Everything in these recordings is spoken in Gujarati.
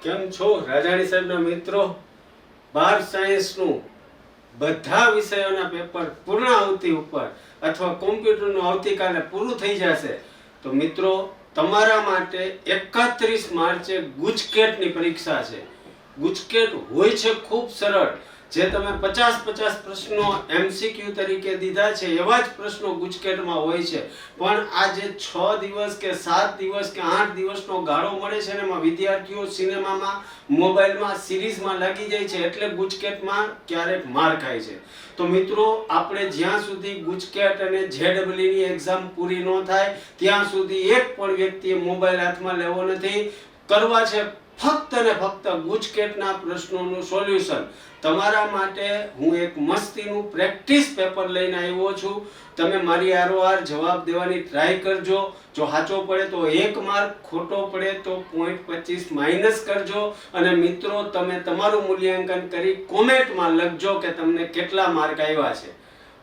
કેમ છો રાજાણી સાહેબના મિત્રો? 12 સાયન્સનું બધા વિષયોના પેપર પૂર્ણાહુતિ ઉપર અથવા કોમ્પ્યુટરનું આવતીકાલે પૂરું થઈ જશે. તો મિત્રો, તમારા માટે 31 માર્ચે ગુજકેટની પરીક્ષા છે. ગુજકેટ હોય છે ખૂબ સરળ. જે તમે 50 પ્રશ્નો MCQ તરીકે દીધા છે એવા જ પ્રશ્નો ગુજકેટમાં હોય છે. પણ આ જે 6 દિવસ કે 7 દિવસ કે 8 દિવસનો ગાળો મળે છે ને, એમાં વિદ્યાર્થીઓ સિનેમામાં, મોબાઈલમાં, સિરીઝમાં લાગી જાય છે, એટલે ગુજકેટમાં ક્યારેક માર ખાય છે. તો મિત્રો, આપણે જ્યાં સુધી ગુજકેટ અને JEE ની એક્ઝામ પૂરી ન થાય ત્યાં સુધી એક પણ વ્યક્તિએ મોબાઈલ હાથમાં લેવો નથી. કરવા છે ફક્ત ને ફક્ત ગુજકેટના પ્રશ્નોનું સોલ્યુશન. તમારા માટે હું એક મસ્તીનું પ્રેક્ટિસ પેપર લઈને આવ્યો છું. તમે મારી આરોઆર જવાબ દેવાની ટ્રાય કરજો. જો સાચો પડે તો 1 માર્ક, ખોટો પડે તો 0.25 માઇનસ કરજો. અને મિત્રો, તમે તમારું મૂલ્યાંકન કરી કોમેન્ટમાં લખજો કે તમને કેટલા માર્ક આવ્યા છે.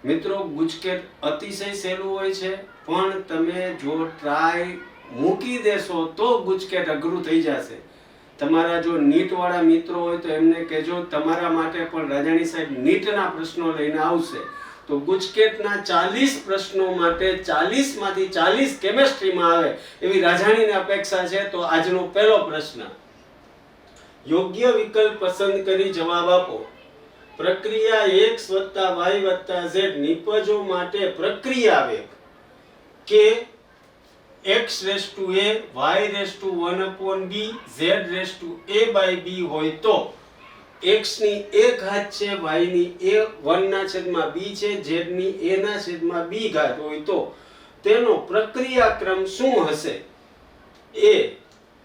મિત્રો, ગુજકેટ અતિશય સહેલું હોય છે, પણ તમે જો ટ્રાય મૂકી દેશો તો ગુજકેટ અઘરું થઈ જશે. તમારા જો નીટ વાળા મિત્રો હોય તો એમને કહેજો તમારા માટે પણ રાજાણી સાહેબ નીટના પ્રશ્નો લઈને આવશે. તો ગુજકેટના 40 પ્રશ્નો માટે 40 માંથી 40 કેમેસ્ટ્રીમાં આવે એવી રાજાણીને અપેક્ષા છે. તો આજનો પહેલો પ્રશ્ન, યોગ્ય વિકલ્પ પસંદ કરી જવાબ આપો. પ્રક્રિયા x y z નિપજો માટે પ્રક્રિયા વેગ કે x raised to a, y raised to 1 upon b, z raised to a by b હોય તો x ની a ઘાત છે, y ની a 1 ના છેદમાં b છે, z ની a ના છેદમાં b ઘાત હોય તો તેનો પ્રક્રિયા ક્રમ શું હશે?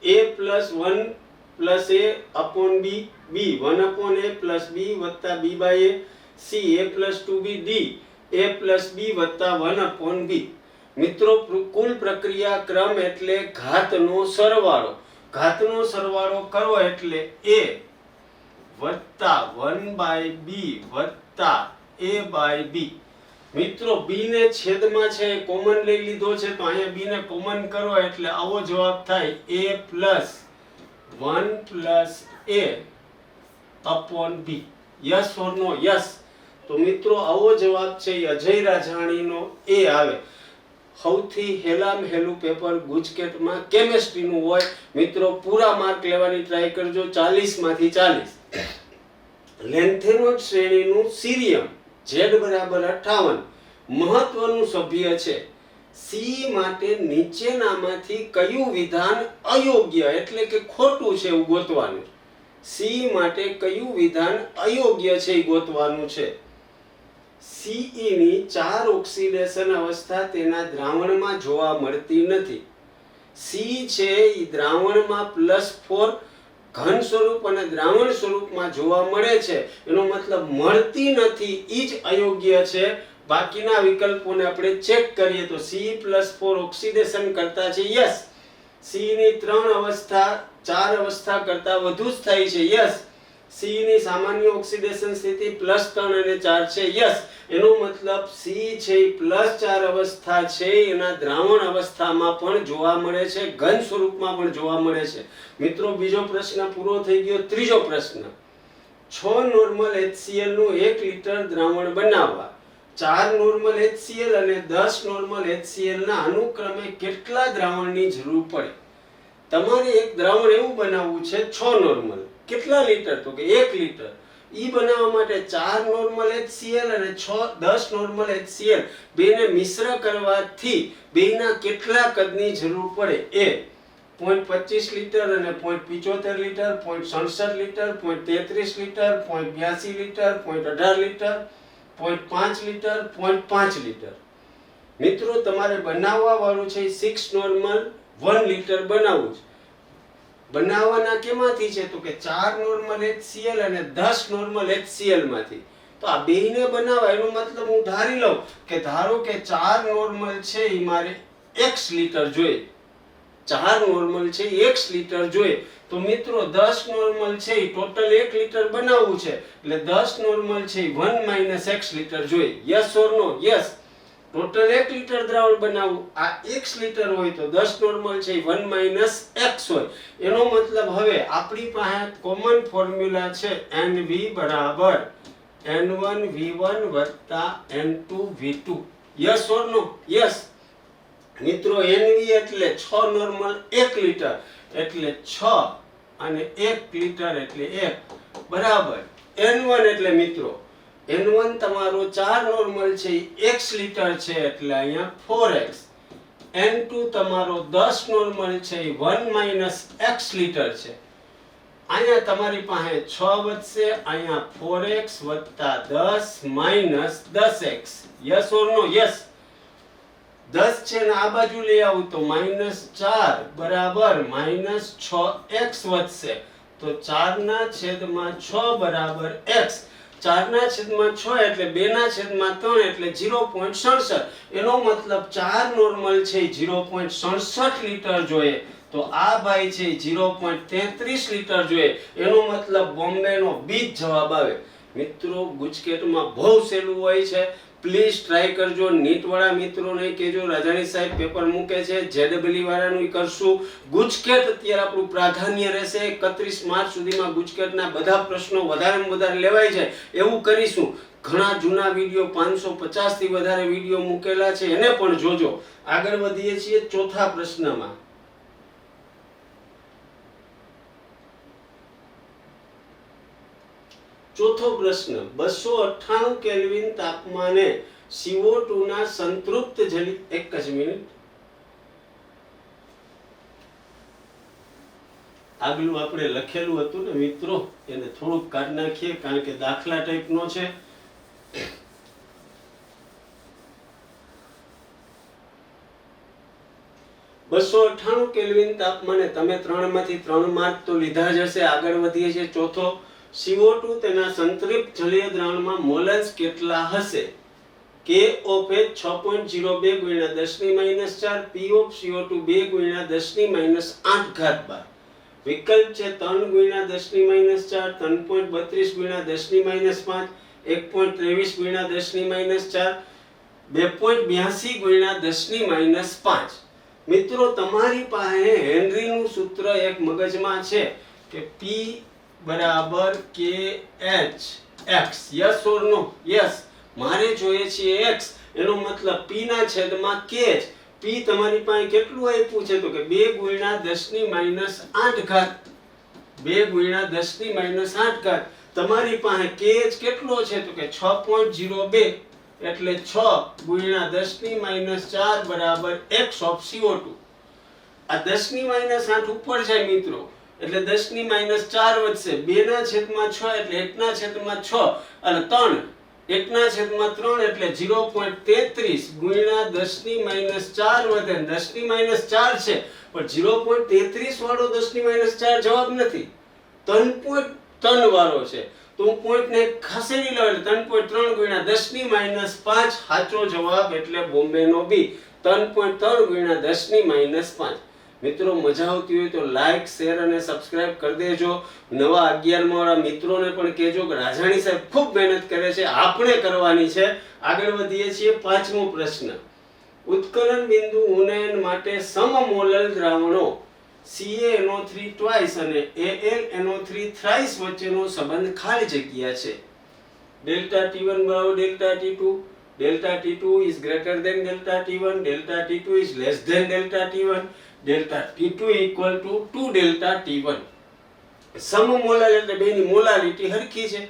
a plus 1 plus a upon b, b 1 upon a plus b વત્તા b by a, c a plus 2b, d a plus b વત્તા 1 upon b. મિત્રો, કુલ પ્રક્રિયા ક્રમ એટલે ઘાતનો સરવાળો. ઘાતનો સરવાળો કરો એટલે a વત્તા 1 by b વત્તા a by b. મિત્રો, b ને છેદમાં છે કોમન લઈ લીધો છે, તો અહીંયા b ને કોમન કરો એટલે આવો જવાબ થાય a plus 1 plus a upon b. Yes or no? Yes. તો મિત્રો, આવો જવાબ છે એ અજય રાજાણીનો એ આવે. સૌથી હેલામ હેલું પેપર ગુજકેટમાં કેમેસ્ટ્રીનું હોય. મિત્રો, પૂરા માર્ક લેવાની ટ્રાય કરજો, 40 માંથી 40. લેન્થેનોઇડ શ્રેણીનું સીરિયમ Z બરાબર 58 મહત્વનું સભ્ય છે. C માટે નીચેનામાંથી કયું વિધાન અયોગ્ય એટલે કે ખોટું છે એવું ગોતવાનું. C માટે કયું વિધાન અયોગ્ય છે એ ગોતવાનું છે. Ce ની 4 ઓક્સિડેશન અવસ્થા તેના દ્રાવણમાં જોવા મળતી નથી. C છે એ દ્રાવણમાં +4 ઘન સ્વરૂપ અને દ્રાવણ સ્વરૂપમાં જોવા મળે છે. એનો મતલબ મળતી નથી, એ જ અયોગ્ય છે. બાકીના વિકલ્પોને આપણે ચેક કરીએ તો C+4 ઓક્સિડેશન કરતા છે, યસ. C ની 3 અવસ્થા 4 અવસ્થા કરતા વધુ જ થાય છે, યસ. C ની સામાન્ય ઓક્સિડેશન સ્થિતિ +3 અને 4 છે, યસ. એનો મતલબ C છે +4 અવસ્થા છે, એના દ્રાવણ અવસ્થામાં પણ જોવા મળે છે, ઘન સ્વરૂપમાં પણ જોવા મળે છે. મિત્રો, બીજો પ્રશ્ન પૂરો થઈ ગયો. ત્રીજો પ્રશ્ન, 6 નોર્મલ HCl નું 1 લિટર દ્રાવણ બનાવવા 4 નોર્મલ HCl અને 10 નોર્મલ HCl ના અનુક્રમે કેટલા દ્રાવણની જરૂર પડે? તમારે એક દ્રાવણ એવું બનાવવું છે 6 નોર્મલ. કેટલા લીટર? તો કે 1 લીટર. ઈ બનાવવા માટે 4 નોર્મલ HCl અને 10 નોર્મલ HCl બેને મિશ્ર કરવાથી બેના કેટલા કદની જરૂર પડે? a 0.25 લીટર અને 0.75 litre, 0.67 litre, 0.33 litre, 0.82 litre, 0.18 litre, 0.5 litre, 0.5 litre. મિત્રો, તમારે બનાવવા વાળું છે 6 નોર્મલ 1 લીટર બનાવવું છે. બનાવવાના કેમાંથી છે? તો કે 4 નોર્મલ HCl અને 10 નોર્મલ HCl માંથી. તો આ બેયને બનાવવા, એનો મતલબ હું ધારી લઉં કે ધારો કે 4 નોર્મલ છે એ મારે x લીટર જોઈએ. 4 નોર્મલ છે 1 લીટર જોઈએ. તો મિત્રો, 10 નોર્મલ છે એ ટોટલ 1 લીટર બનાવવું છે એટલે 10 નોર્મલ છે 1 - x લીટર જોઈએ. Yes or no? Yes. Total 1 litre દ્રાવણ બનાવવું, આ x લિટર હોય તો 10 નોર્મલ છે 1 - x હોય, એનો મતલબ હવે આપણી પાસે કોમન ફોર્મ્યુલા છે NV બરાબર N1V1 + N2V2. Yes or no? Yes મિત્રો, NV એટલે 6 નોર્મલ 1 લિટર એટલે 6 અને 1 લિટર એટલે 1 બરાબર N1 એટલે મિત્રો N1 તમારો 4 નોર્મલ છે x લિટર છે એટલે અહીંયા 4x. N2 તમારો 10 નોર્મલ છે 1 - x લિટર છે, અહીંયા તમારી પાસે 6 વધશે, અહીંયા 4x + 10 - 10x. Yes or no? Yes 10 છે ને આ બાજુ લઈ આવું તો -4 બરાબર -6x વધશે, તો 4/6 બરાબર x. 4/6 એટલે 2/3 એટલે 0.67. એનો મતલબ 4 નોર્મલ છે 0.67 લિટર જોઈએ, તો આ ભાઈ છે 0.33 લિટર જોઈએ, એનો મતલબ બોમ્બેનો બીજ જવાબ આવે. મિત્રો ગુજકેટમાં બહુ સહેલું હોય છે, પ્લીઝ ટ્રાય કરજો. નીટ વાળા મિત્રોને કહેજો રાજાણી સાહેબ પેપર મૂકે છે, જેડબલ્યુ વાળાનું કરશું. ગુજકેટ અત્યારે આપણું પ્રાધાન્ય રહેશે, 31 માર્ચ સુધીમાં ગુજકેટના બધા પ્રશ્નો વધારેમાં વધારે લેવાય જાય એવું કરીશું. ઘણા જૂના વિડીયો 550 થી વધારે વિડીયો મૂકેલા છે, એને પણ જોજો. આગળ વધીએ છીએ ચોથા પ્રશ્નમાં. ચોથો પ્રશ્ન, 298 કેલ્વિન તાપમાને CO2 ના સંતૃપ્ત જલી, એક જ મિનિટ, આગલું આપણે લખેલું હતું ને મિત્રો, એને થોડુંક કાઢી નાખીએ કારણ કે દાખલા ટાઈપનો છે. $298 કેલ્વિન તાપમાને તમે 3 માંથી 3 માર્ક તો લીધા જ હશે. આગળ વધીએ છીએ ચોથો, CO2 તેના સંતૃપ્ત જલીય દ્રાવણમાં મોલ્સ કેટલા હશે? K of H 6.02 × 10⁻⁴, P of CO2 2 × 10⁻8 bar. વિકલ્પ છે 3 × 10⁻⁴, 3.32 × 10⁻5, 1.23 × 10⁻4, 2.82 × 10⁻5. મિત્રો તમારી પાસે હેનરીનું સૂત્ર એક મગજમાં છે કે P બરાબર KH x. Yes or no? Yes. મારે જોઈએ છે x, એનો મતલબ p ના છેદમાં kh. p તમારી પાસે કેટલું આપ્યું છે તો કે 2 × 10⁻8. 2 × 10⁻8. તમારી પાસે kh કેટલો છે તો કે 6.02 એટલે 6 × 10⁻4 બરાબર x of CO2. આ 10⁻8 ઉપર જાય મિત્રો એટલે 10⁻4 વધશે, 2/6 એટલે 1/6 અને 3 1/3 એટલે 0.33 ગુણ્યા 10⁻4 વધે. 10⁻4 છે પણ 0.33 વાળો 10⁻4 જવાબ નથી, 3.3 વાળો છે, તો હું પોઈન્ટ ને ખસેડી લઉં એટલે 3.3 ગુણ્યા 10⁻5 સાચો જવાબ એટલે બોમ્બેનો બી 3.3 ગુણ્યા 10⁻5. મિત્રો મજા આવતી હોય તો લાઈક, શેર અને સબસ્ક્રાઇબ કરી દેજો. નવા 11મા વાળા મિત્રોને પણ કહેજો કે રાજાણી સાહેબ ખૂબ મહેનત કરે છે, આપણે કરવાની છે. આગળ વધીએ છીએ પાંચમો પ્રશ્ન. ઉત્કલન બિંદુ ઉન્નયન માટે સમમોલલ દ્રાવણો CaNO3 ટ્વાઇસ અને AlNO3 થ્રાઇસ વચ્ચેનો સંબંધ ખાલી જગ્યા છે. ડેલ્ટા T1 બરાબર delta T2, delta T2 is greater than delta T1, delta T2 is less than delta T1, delta T2 equal to 2 delta T1. સમમોલલ એટલે બેની મોલાલિટી હરખી છે.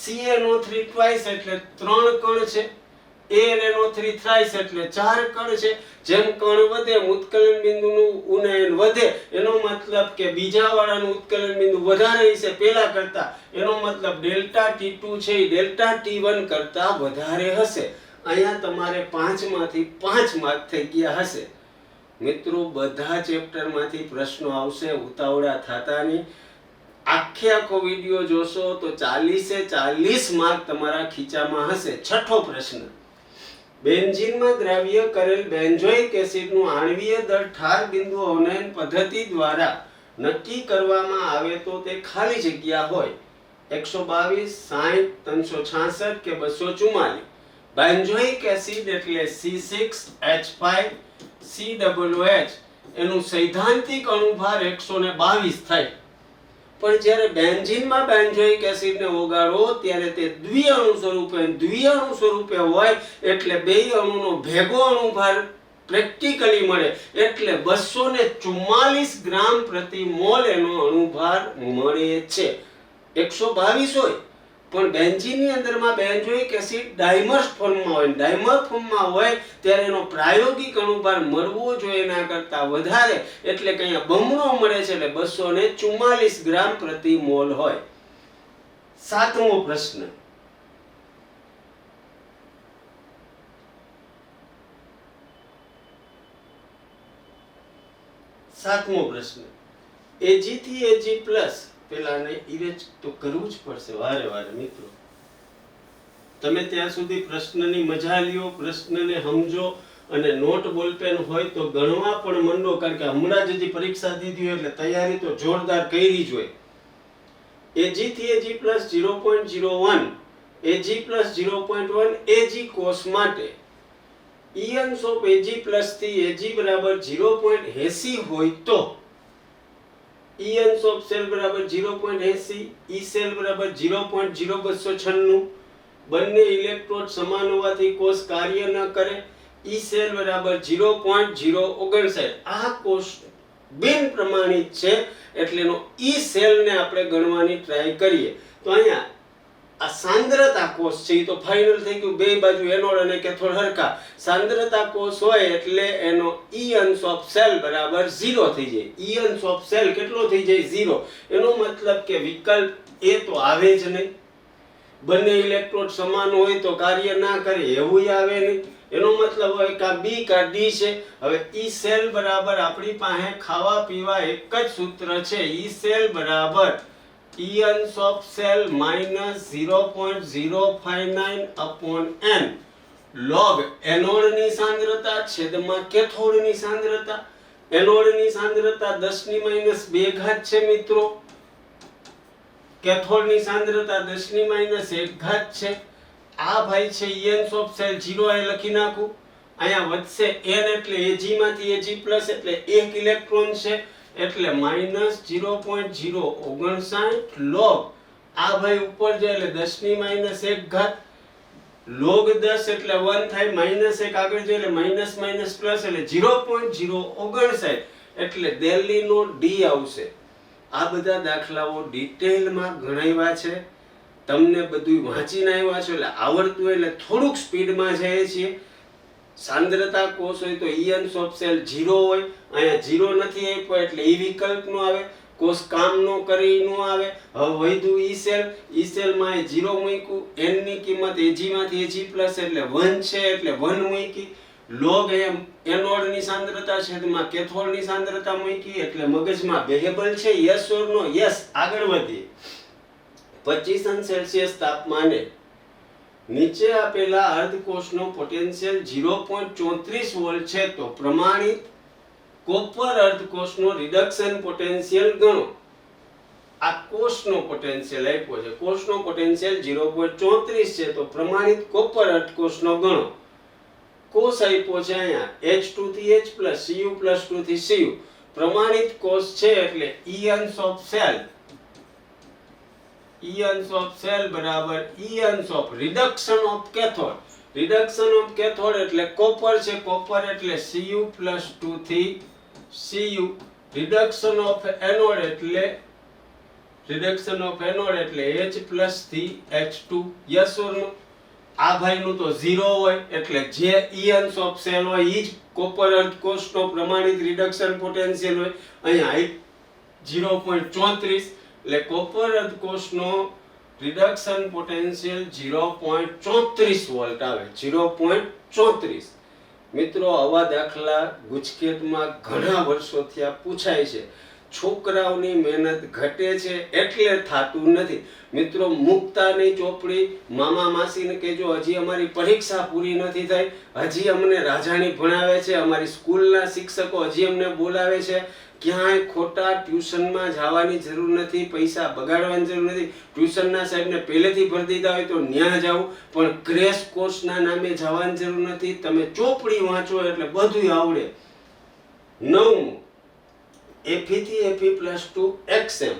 CaNO3 ટ્વાઇસ એટલે 3 કણ છે, AlNO3 થ્રાઇસ એટલે 4 કણ છે. જેમ કણ વધે ઉત્કલન બિંદુનું ઉન્નયન વધે, એનો મતલબ કે બીજા વાળાનું ઉત્કલન બિંદુ વધારે હશે પહેલા કરતા, એનો મતલબ ડેલ્ટા T2 છે એ ડેલ્ટા T1 કરતા વધારે હશે. અહીંયા તમારે 5 માંથી 5 માર્ક થઈ ગયા હશે. મિત્રો બધા ચેપ્ટરમાંથી પ્રશ્નો આવશે, ઉતાવળા થતા નહીં. આખો વિડિયો જોશો તો 40 માર્ક તમારા ખીચામાં હશે. છઠ્ઠો પ્રશ્ન. બેન્ઝીનમાં દ્રાવ્ય કરેલ બેન્ઝોઇક એસિડનું આણ્વીય દળ ઠાર બિંદુ અવનયન પદ્ધતિ દ્વારા નક્કી કરવામાં આવે તો તે ખાલી જગ્યા હોય 122, 60, 366 કે 244. બેન્ઝોઇક એસિડ એટલે C6H5COOH એનું સૈદ્ધાંતિક અણુભાર 122 થાય. પણ જ્યારે બેન્ઝીનમાં બેન્ઝોઇક એસિડને ઓગાળો ત્યારે તે દ્વિઅણુ સ્વરૂપે હોય એટલે બે અણુનો ભેગો અણુભાર પ્રેક્ટિકલી મળે એટલે 244 ગ્રામ પ્રતિ મોલ એનો અણુભાર મળે છે. 122 હોય પણ બેન્ઝીનની અંદરમાં બેન્ઝોઇક એસિડ ડાઈમર ફોર્મમાં હોય ત્યારે એનો પ્રાયોગિક અણુભાર મળવો જોઈએ એના કરતા વધારે એટલે કે અહીંયા બમણો મળે છે એટલે 244 ગ્રામ પ્રતિ મોલ હોય. 7મો પ્રશ્ન. Ag થી Ag પ્લસ પેલાને ઇરેજ તો કરવું જ પડશે વારે મિત્રો. તમે ત્યાં સુધી પ્રશ્નની મજા લ્યો, પ્રશ્નને સમજો અને નોટ બોલપેન હોય તો ગણવા પણ મંડો કારણ કે હમણાં જ પરીક્ષા દીધી હોય એટલે તૈયારી તો જોરદાર કરી જ હોય. Ag થી Ag plus 0.01 Ag plus 0.1 Ag કોષ માટે ઇયન્સ ઓફ Ag પ્લસ થી Ag બરાબર 0.80 હોય તો ઇયન્સ ઓફ સેલ બરાબર 0.80 E સેલ બરાબર 0.0296 બંને ઇલેક્ટ્રોડ સમાન હોવાથી કોષ કાર્ય ન કરે. E સેલ બરાબર 0.059 આ કોષ બિન પ્રમાણિત છે એટલે એનો E સેલ ને આપણે ગણવાની ટ્રાય કરીએ તો અહીંયા આ સાંદ્રતા કોષ છે એ તો ફાઇનલ થઈ ગયું. બે બાજુ એનોડ અને કેથોડ હરખા સાંદ્રતા કોષ હોય એટલે એનો ઇયન્સ ઓફ સેલ બરાબર 0 થઈ જાય. ઇયન્સ ઓફ સેલ કેટલો થઈ જાય 0. એનો મતલબ કે વિકલ્પ એ તો આવે જ નહીં. બંને ઇલેક્ટ્રોડ સમાન હોય તો કાર્ય ના કરે એવું આવે નહીં. એનો મતલબ હોય કા બી કા ડી છે. હવે ઈ સેલ બરાબર આપણી પાસે ખાવા પીવા એક જ સૂત્ર છે. ઈ સેલ બરાબર ઇયન્સ of cell minus 0.059 upon n log એનોડની સાંદ્રતા છેદમાં કેથોડની સાંદ્રતા. એનોડની સાંદ્રતા 10 - 2 છે મિત્રો. કેથોડની સાંદ્રતા 10 - 1 છે. આ ભાઈ છે ઇયન્સ ઓફ સેલ 0 એ લખી નાખું. અહીંયા વધશે n એટલે Ag માંથી Ag પ્લસ એટલે 1 ઇલેક્ટ્રોન છે એટલે -0.059 log આ ભાઈ ઉપર જાય એટલે 10 - 1 log 10 એટલે 1 થાય -1 આગળ જાય એટલે માઈનસ પ્લસ એટલે 0.059 એટલે દિલ્હીનો ડી આવશે. આ બધા દાખલાઓ ડિટેલમાં ગણાવ્યા છે. તમને બધું વાંચીને આવ્યા છો એટલે આવડતું એટલે થોડુંક સ્પીડમાં જાય છે. સાંદ્રતા કોષ હોય તો ઇયન્સ ઓફ સેલ 0 હોય. અહીંયા 0 નથી આપ્યો એટલે ઈ વિકલ્પ નો આવે. કોષ કામ નો કરી નો આવે. હવે વધ્યું ઈ સેલ માં 0 મૂક્યું. n ની કિંમત Ag માંથી Ag પ્લસ એટલે 1 છે એટલે 1 મૂકી. log એનોડ ની સાંદ્રતા છેદમાં કેથોડ ની સાંદ્રતા મૂકી એટલે મગજમાં બેહેબલ છે. Yes or no? યસ. આગળ વધીએ. 25 સેલ્સિયસ તાપમાને નીચે આપેલા અર્ધકોષનો પોટેન્શિયલ 0.34 વોલ્ટ છે તો પ્રમાણિત કોપર અર્ધકોષનો રિડક્શન પોટેન્શિયલ ગણો. આ કોષનો પોટેન્શિયલ આપ્યો છે. કોષનો પોટેન્શિયલ 0.34 છે તો પ્રમાણિત કોપર અર્ધકોષનો ગણો. કોષ આપ્યો છે અહીંયા H2 થી H પ્લસ Cu પ્લસ 2 થી Cu. પ્રમાણિત કોષ છે એટલે ઇયન્સ ઓફ સેલ બરાબર ઇયન્સ of reduction of cathode. Reduction of cathode એટલે કોપર છે. કોપર એટલે Cu પ્લસ 2 થી Cu. રિડક્શન ઓફ એનોડ એટલે H પ્લસ થી H2. Yes or no? આ ભાઈનું તો 0 હોય એટલે જે ઇયન્સ ઓફ સેલ હોય ઈ જ કોપર અર્ધકોષનો પ્રમાણિત રિડક્શન પોટેન્શિયલ હોય. અહીંયા 0.34 એટલે કોપર અર્ધકોષનો રિડક્શન પોટેન્શિયલ 0.34 વોલ્ટ આવે. 0.34. મિત્રો આવા દાખલા ગુજકેટમાં ઘણા વર્ષોથી આ પૂછાય છે. છોકરાઓની મહેનત ઘટે છે એટલે થાતું નથી. મિત્રો મુકતા નહીં ચોપડી. મામા માસીને કહેજો હજી અમારી પરીક્ષા પૂરી નથી થઈ. હજી અમને રાજાણી ભણાવે છે. અમારી સ્કૂલના શિક્ષકો હજી અમને બોલાવે છે. ક્યાંય ખોટા ટ્યુશનમાં જવાની જરૂર નથી, પૈસા બગાડવાની જરૂર નથી. ટ્યુશનના સાહેબને પહેલેથી ભરી દીધા હોય તો ન્યા જાઓ, પણ ક્રેશ કોર્સના નામે જવાની જરૂર નથી. તમે ચોપડી વાંચો એટલે બધું આવડે. 9 Fe થી Fe+2 xm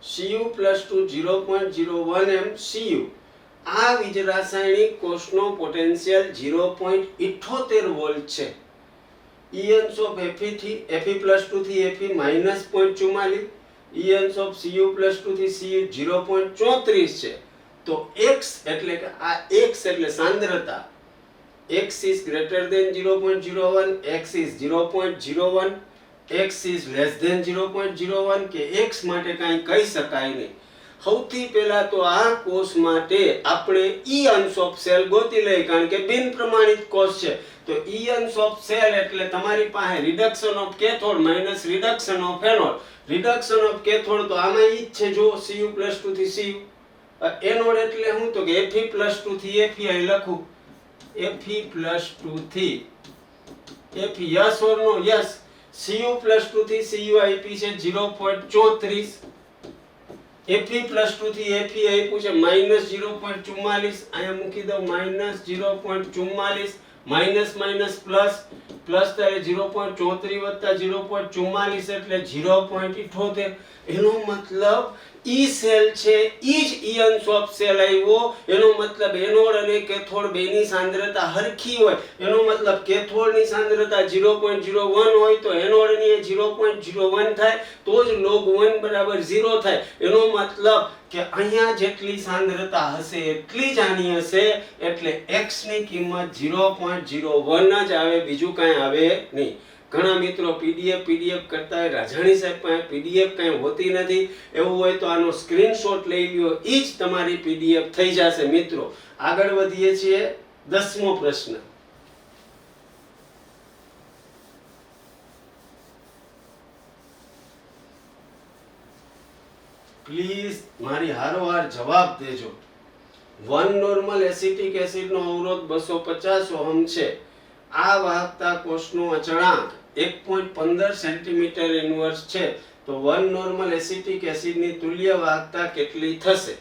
Cu+2 0.01 m Cu. આ વીજ રાસાયણિક કોષનો પોટેન્શિયલ 0.78 વોલ્ટ છે. ઇયન્સ ઓફ Fe+2 થી Fe -0.44, ઇયન્સ ઓફ Cu+2 થી Cu 0.34 છે. તો x એટલે કે આ x એટલે સાંદ્રતા, x is greater than 0.01, x is 0.01, x is less than 0.01 કે x માટે કાંઈ કહી શકાય નહીં. સૌથી પહેલા તો આ કોષ માટે આપણે ઇયન્સ ઓફ સેલ ગોતી લઈએ, કારણ કે બિન પ્રમાણિત કોષ છે. તો ઇયન્સ ઓફ સેલ એટલે તમારી પાસે reduction of cathode minus reduction of anode. Reduction of cathode તો આમાં ઈ જ છે, જો Cu+2 થી Cu. એનોડ એટલે હું તો કે Fe+2 થી Fe અહીં લખું, Fe+2 થી Fe. Yes or no? Yes. Cu+2 થી Cu આઈપી છે 0.34, Fe+2 થી Fe આપ્યું છે -0.44. અહીંયા મૂકી દઉં -0.44, માઇનસ માઇનસ પ્લસ, પ્લસ ત્યારે 0.34 વત્તા 0.44 એટલે 0.78. એનો મતલબ ઈ સેલ છે ઈ જ ઇયન્સ ઓફ સેલ આવ્યો. એનો મતલબ એનોડ અને કેથોડ બેની સાંદ્રતા હરખી હોય. એનો મતલબ કેથોડની સાંદ્રતા 0.01 હોય તો એનોડની 0.01 થાય, તો જ log 1 બરાબર 0 થાય. એનો મતલબ કે અહીંયા જેટલી સાંદ્રતા હશે એટલી જ આની હશે, એટલે x ની કિંમત 0.01 જ આવે, બીજું કાંઈ આવે નહીં. ઘણા મિત્રો પીડીએફ કરતા હોય, રાજાણી સાહેબ પાસે પીડીએફ કાંઈ હોતી નથી. એવું હોય તો આનો સ્ક્રીનશોટ લઈ લ્યો, ઈ જ તમારી પીડીએફ થઈ જશે. મિત્રો આગળ વધીએ છીએ. 10મો પ્રશ્ન. પ્લીઝ મારી હારોહાર જવાબ દેજો. 1 નોર્મલ એસિટિક એસિડ નો અવરોધ 250 ઓહમ છે. આ વાહકતા કોષનો અચળાંક 1.15 સેન્ટીમીટર ઇન્વર્સ છે. તો 1 નોર્મલ એસિટિક એસિડ ની તુલ્ય વાહકતા કેટલી થશે?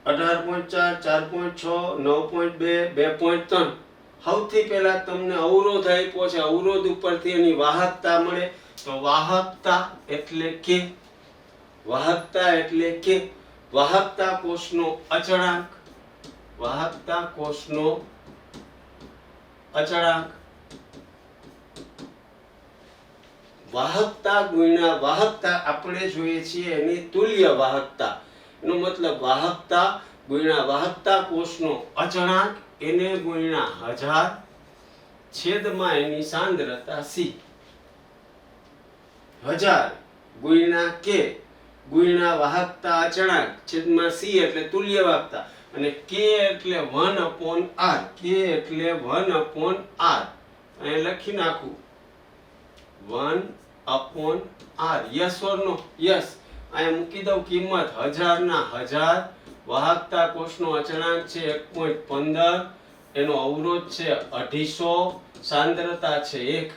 18.4, 4.6, 9.2, 2.3. સૌથી પહેલા તમને અવરોધ આપ્યો છે, અવરોધ ઉપરથી એની વાહકતા મળે. તો વાહકતા એટલે કે વાહકતા કોષનો અચળાંક, વાહકતા કોષનો અચળાંક, વાહકતા ગુણ્યા વાહકતા આપણે જોઈએ છીએ એની તુલ્ય વાહકતા. એનો મતલબ વાહકતા ગુણ્યા વાહકતા કોષનો અચળાંક એને ગુણ્યા 1000 છેદમાં એની સાંદ્રતા C. 1000 ગુણ્યા K ગુણ્યા વાહકતા અચળાંક છેદમાં C એટલે તુલ્ય વાહકતા, અને K એટલે 1/r. K એટલે 1/r. અહીં લખી નાખું 1/r. Yes or no? Yes. અહીં મૂકી દઉં કિંમત 1000 ના 1000. વાહકતા કોષનો અચળાંક છે 1.15, એનો અવરોધ છે 250, સાંદ્રતા છે 1.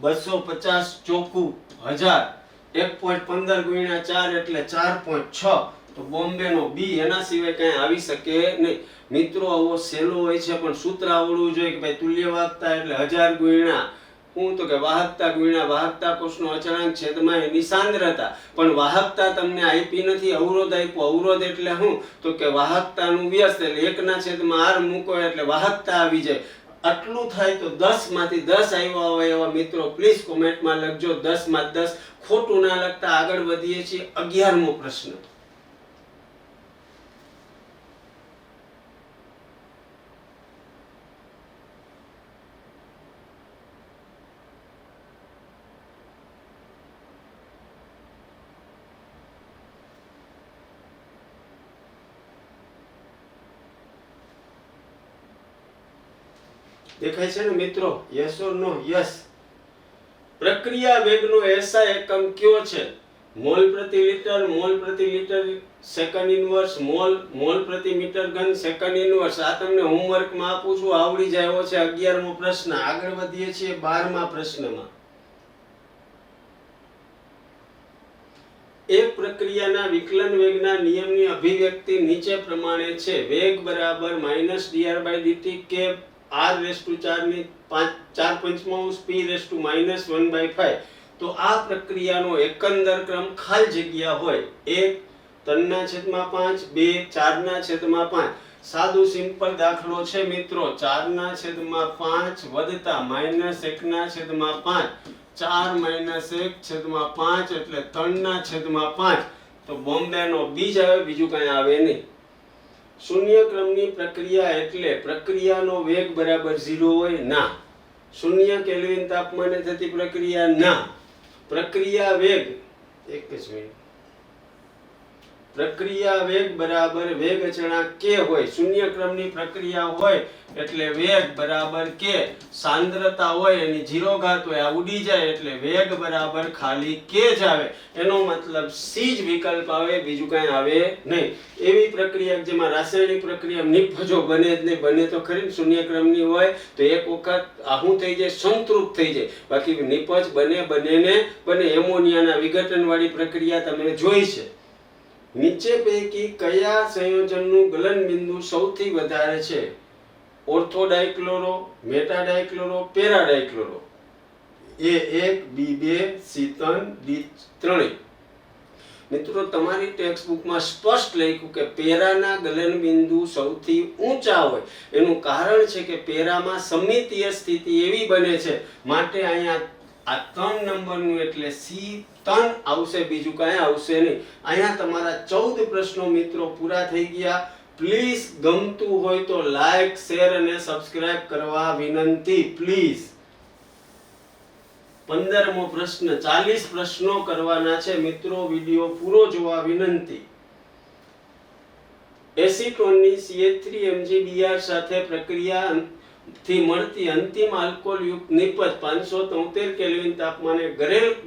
250 ચોખ્ખું 1000, 1.15 ગુણ્યા 4 એટલે 4.6. તો બોમ્બે નો બી, એના સિવાય કઈ આવી શકે નહીં. મિત્રો આવો સહેલો હોય છે, પણ સૂત્ર આવડવું જોઈએ કે ભાઈ તુલ્ય વાહકતા એટલે 1000 ગુણ્યા હું તો કે વાહકતા ગુણ્યા વાહકતા કોષનો અચળાંક છેદમાં એની સાંદ્રતા. પણ વાહકતા તમને આપી નથી, અવરોધ આપ્યો. અવરોધ એટલે હું તો કે વાહકતાનું વ્યસ્ત એટલે 1/r મૂકો એટલે વાહકતા આવી જાય. આટલું થાય તો 10 માંથી 10 આવ્યા હોય એવા મિત્રો પ્લીઝ કોમેન્ટમાં લખજો. 10 માં 10 ખોટું ના લખતા. આગળ વધીએ છીએ. 11મો પ્રશ્ન. દેખાય છે ને મિત્રો? Yes or no? યસ. પ્રક્રિયા વેગનો એસઆઈ એકમ કયો છે? મોલ પ્રતિ લિટર, મોલ પ્રતિ લિટર સેકન્ડ ઇન્વર્સ, મોલ પ્રતિ મીટર ઘન સેકન્ડ ઇન્વર્સ. આ તમને હોમવર્કમાં આપું છું, આવડી જાય એવો છે. 11મો પ્રશ્ન. આગળ વધીએ છીએ 12મા પ્રશ્નમાં. એક પ્રક્રિયાના વિકલન વેગના નિયમની અભિવ્યક્તિ નીચે પ્રમાણે છે. વેગ બરાબર -dr/dt કે r⁴ ની 4/5 p⁻⁻⁵. તો આ પ્રક્રિયાનો એકંદર ક્રમ ખાલી જગ્યા હોય 1 3/5 2 4/5. સાદું સિમ્પલ દાખલો છે મિત્રો. 4/5 વત્તા -1/5 4 - 1/5 એટલે 3/5. તો બોમ્બેનો બીજ આવે, બીજું કઈ આવે નહીં. શૂન્ય ક્રમની પ્રક્રિયા એટલે પ્રક્રિયાનો વેગ બરાબર 0 હોય? ના. શૂન્ય કેલ્વિન તાપમાને થતી પ્રક્રિયા? ના. પ્રક્રિયા વેગ એક જ મિનિટ. પ્રક્રિયા વેગ બરાબર વેગ અચળાંક k હોય. શૂન્ય ક્રમની પ્રક્રિયા હોય એટલે વેગ બરાબર k. સાંદ્રતા હોય એની 0 ઘાત હોય, આ ઉડી જાય એટલે વેગ બરાબર ખાલી k જ આવે. એનો મતલબ c જ વિકલ્પ આવે, બીજું કઈ આવે નહીં. એવી પ્રક્રિયા જેમાં રાસાયણિક પ્રક્રિયા નિપજો બને જ નહીં. બને તો ખરી, શૂન્ય ક્રમની હોય તો એક વખત આહું થઈ જાય, સંતૃપ્ત થઈ જાય. બાકી નિપજ બને એમોનિયાના વિઘટન વાળી પ્રક્રિયા તમે જોઈ છે. નીચે પૈકી કયા સંયોજનનું ગલન બિંદુ સૌથી વધારે છે? ઓર્થોડાયક્લોરો, મેટાડાયક્લોરો, પેરાડાયક્લોરો. A1 B2 C3 D3. મિત્રો તમારી ટેક્સ્ટ બુકમાં સ્પષ્ટ લખ્યું કે પેરાના ગલન બિંદુ સૌથી ઊંચા હોય. એનું કારણ છે કે પેરામાં સમિતીય સ્થિતિ એવી બને છે, માટે અહીંયા આ 3 નંબરનું એટલે C3 આવશે, બીજું કાંઈ આવશે નહીં. અહીંયા તમારા 14 પ્રશ્નો મિત્રો પૂરા થઈ ગયા. પ્લીઝ ગમતું હોય તો લાઈક, શેર અને સબસ્ક્રાઇબ કરવા વિનંતી. પ્લીઝ. 15મો પ્રશ્ન. 40 પ્રશ્નો કરવાના છે મિત્રો. વિડિયો પૂરો જોવા વિનંતી. એસીટોનની CH3 સાથે પ્રક્રિયા થી મળતી અંતિમ આલ્કોહોલ યુક્ત નિપજ 573 કેલ્વિન તાપમાને